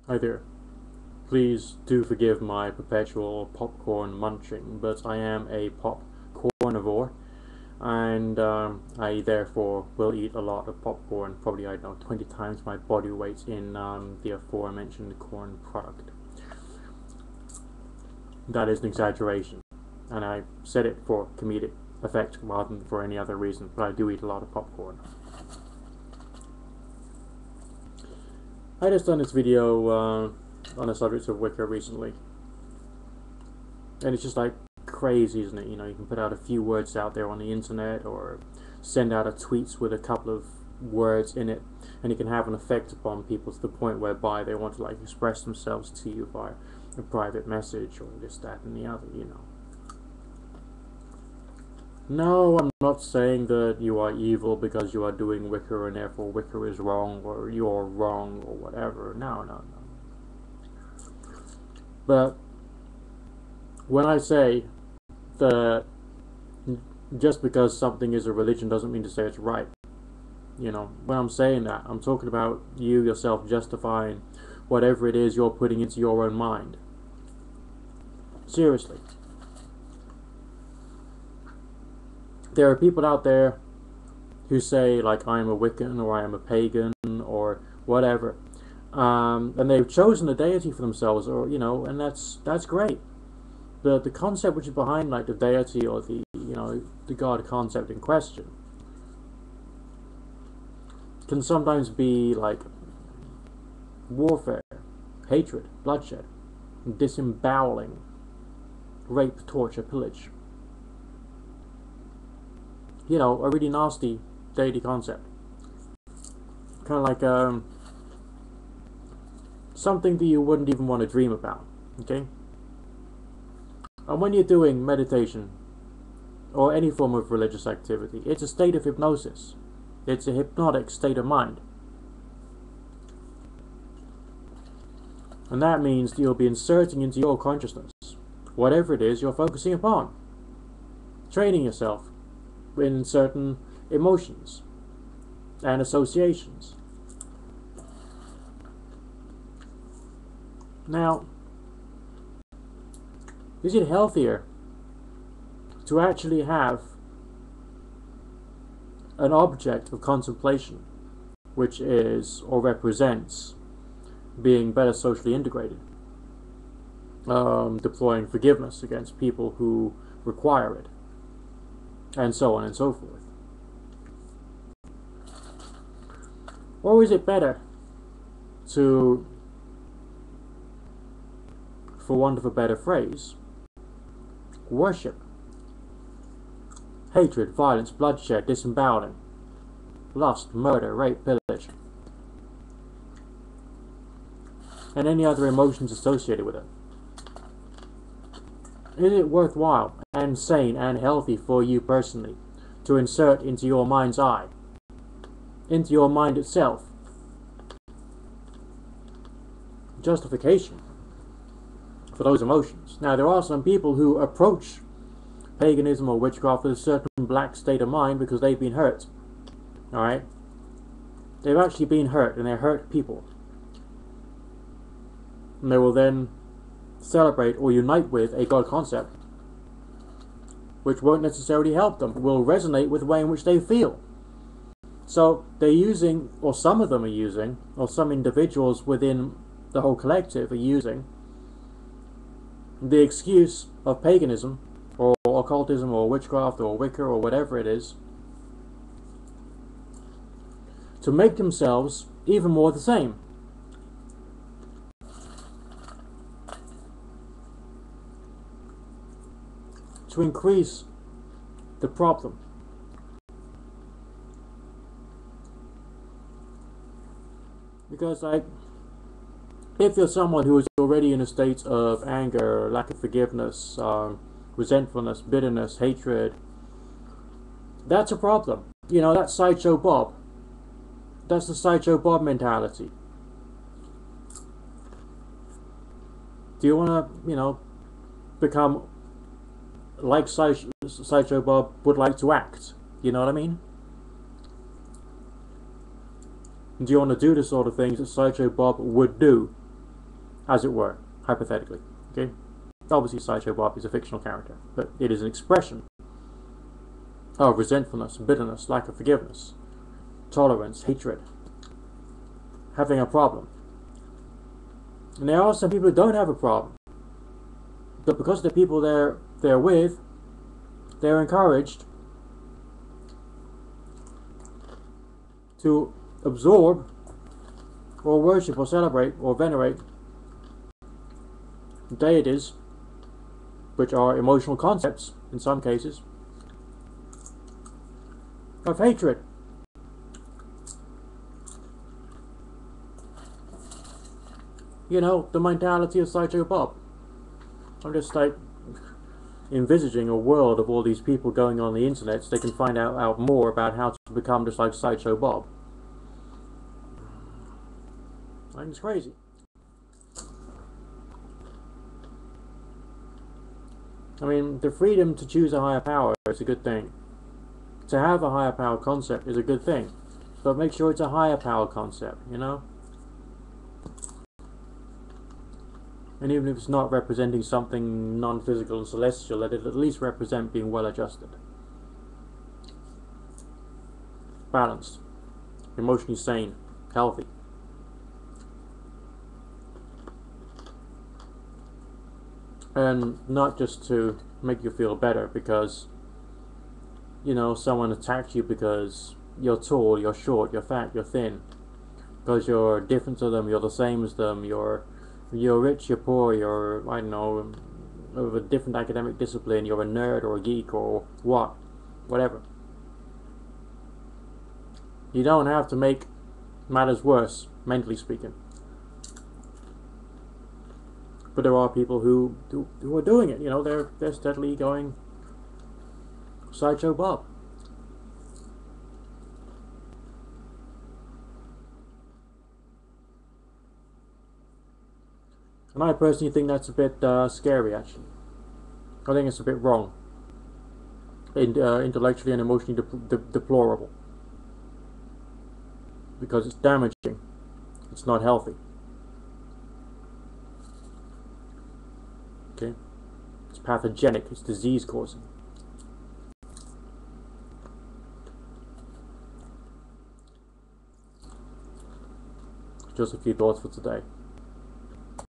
Hi there. Please do forgive my perpetual popcorn munching, but I am a popcornivore, and I therefore will eat a lot of popcorn, probably, I don't know, 20 times my body weight in the aforementioned corn product. That is an exaggeration, and I said it for comedic effect rather than for any other reason, but I do eat a lot of popcorn. I just done this video on the subject of Wicca recently, and it's just like crazy, isn't it? You know, you can put out a few words out there on the internet, or send out a tweet with a couple of words in it, and it can have an effect upon people to the point whereby they want to like express themselves to you via a private message or this, that, and the other. You know. No, I'm not saying that you are evil because you are doing Wicca and therefore Wicca is wrong or you're wrong or whatever. No, no, no. But when I say that just because something is a religion doesn't mean to say it's right. You know, when I'm saying that, I'm talking about you yourself justifying whatever it is you're putting into your own mind. Seriously. There are people out there who say, like, I am a Wiccan or I am a pagan or whatever, and they've chosen a deity for themselves, or you know, and that's great. The concept which is behind like the deity or the God concept in question can sometimes be like warfare, hatred, bloodshed, disemboweling, rape, torture, pillage. You know, a really nasty deity concept. Kind of like something that you wouldn't even want to dream about. Okay? And when you're doing meditation or any form of religious activity, it's a state of hypnosis. It's a hypnotic state of mind. And that means that you'll be inserting into your consciousness whatever it is you're focusing upon. Training yourself in certain emotions and associations. Now, is it healthier to actually have an object of contemplation which is or represents being better socially integrated, deploying forgiveness against people who require it, and so on and so forth? Or is it better to, for want of a better phrase, worship hatred, violence, bloodshed, disemboweling, lust, murder, rape, pillage, and any other emotions associated with it? Is it worthwhile and sane and healthy for you personally to insert into your mind's eye, into your mind itself, justification for those emotions? Now, there are some people who approach paganism or witchcraft with a certain black state of mind because they've been hurt. Alright? They've actually been hurt, and they're hurt people. And they will then celebrate or unite with a God concept which won't necessarily help them, will resonate with the way in which they feel. So they're using, or some of them are using, or some individuals within the whole collective are using the excuse of paganism or occultism or witchcraft or Wicca or whatever it is to make themselves even more the same. To increase the problem. Because, like, if you're someone who is already in a state of anger, lack of forgiveness, resentfulness, bitterness, hatred, that's a problem. You know, that's Sideshow Bob. That's the Sideshow Bob mentality. Do you want to, you know, become like Sideshow Bob would like to act? You know what I mean? Do you want to do the sort of things that Sideshow Bob would do? as it were, hypothetically. Okay, obviously Sideshow Bob is a fictional character, but it is an expression of resentfulness, bitterness, lack of forgiveness, tolerance, hatred, having a problem. And there are some people who don't have a problem, but because the people they're with, they're encouraged to absorb or worship or celebrate or venerate deities, which are emotional concepts in some cases, of hatred. You know, the mentality of Sideshow Bob. I'm just like envisaging a world of all these people going on the internet so they can find out more about how to become just like Sideshow Bob. I think it's crazy. I mean, the freedom to choose a higher power is a good thing. To have a higher power concept is a good thing. But make sure it's a higher power concept, you know? And even if it's not representing something non-physical and celestial, let it at least represent being well adjusted, balanced, emotionally sane, healthy. And not just to make you feel better because, you know, someone attacked you because you're tall, you're short, you're fat, you're thin, because you're different to them, you're the same as them, you're rich, you're poor, you're, I don't know, of a different academic discipline, you're a nerd or a geek or whatever. You don't have to make matters worse, mentally speaking. But there are people who are doing it, you know, they're steadily going Sideshow Bob. And I personally think that's a bit scary, actually. I think it's a bit wrong. Intellectually and emotionally deplorable. Because it's damaging. It's not healthy. Okay? It's pathogenic. It's disease causing. Just a few thoughts for today.